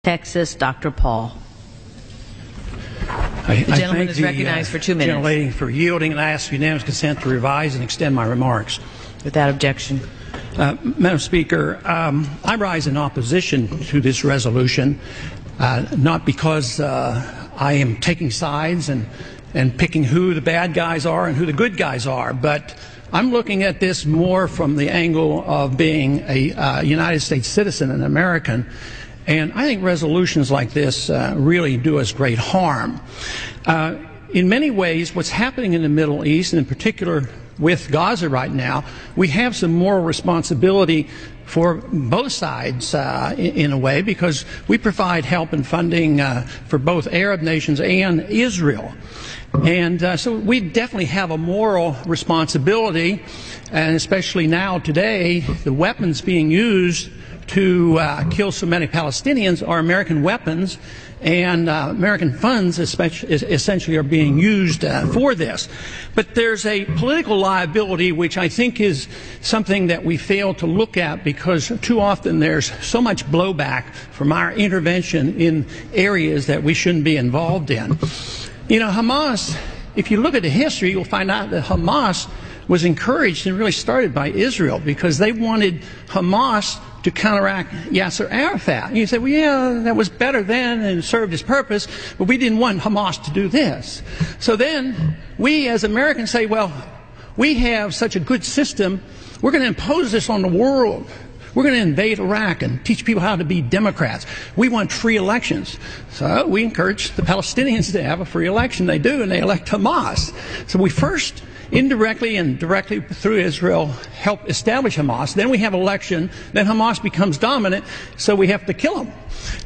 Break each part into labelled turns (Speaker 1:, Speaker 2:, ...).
Speaker 1: Texas, Dr. Paul.
Speaker 2: The gentleman is recognized for 2 minutes. Gentlelady for yielding, and I ask unanimous consent to revise and extend my remarks.
Speaker 1: Without objection.
Speaker 2: Madam Speaker, I rise in opposition to this resolution, not because I am taking sides and picking who the bad guys are and who the good guys are, but I'm looking at this more from the angle of being a United States citizen, an American. And I think resolutions like this really do us great harm. In many ways, what's happening in the Middle East, and in particular with Gaza right now, we have some moral responsibility for both sides in a way, because we provide help and funding for both Arab nations and Israel. And so we definitely have a moral responsibility, and especially now today, the weapons being used to kill so many Palestinians are American weapons, and American funds essentially are being used for this. But there's a political liability which I think is something that we fail to look at, because too often there's so much blowback from our intervention in areas that we shouldn't be involved in. You know, Hamas, if you look at the history, you'll find out that Hamas was encouraged and really started by Israel, because they wanted Hamas to counteract Yasser Arafat. And you say, well, yeah, that was better then and served its purpose, but we didn't want Hamas to do this. So then we as Americans say, well, we have such a good system, we're going to impose this on the world. We're going to invade Iraq and teach people how to be Democrats. We want free elections. So we encourage the Palestinians to have a free election. They do, and they elect Hamas. So we first indirectly and directly through Israel help establish Hamas. Then we have election. Then Hamas becomes dominant, so we have to kill them.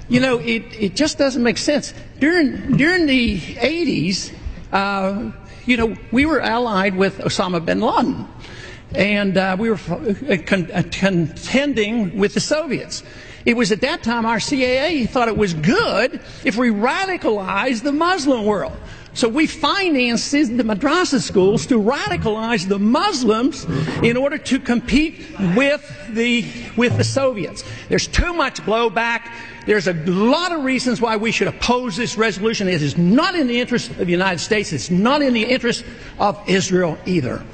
Speaker 2: You know, it just doesn't make sense. During the 80s, you know, we were allied with Osama bin Laden. And we were contending with the Soviets. It was at that time our CIA thought it was good if we radicalized the Muslim world. So we financed the madrasa schools to radicalize the Muslims in order to compete with the Soviets. There's too much blowback. There's a lot of reasons why we should oppose this resolution. It is not in the interest of the United States. It's not in the interest of Israel either.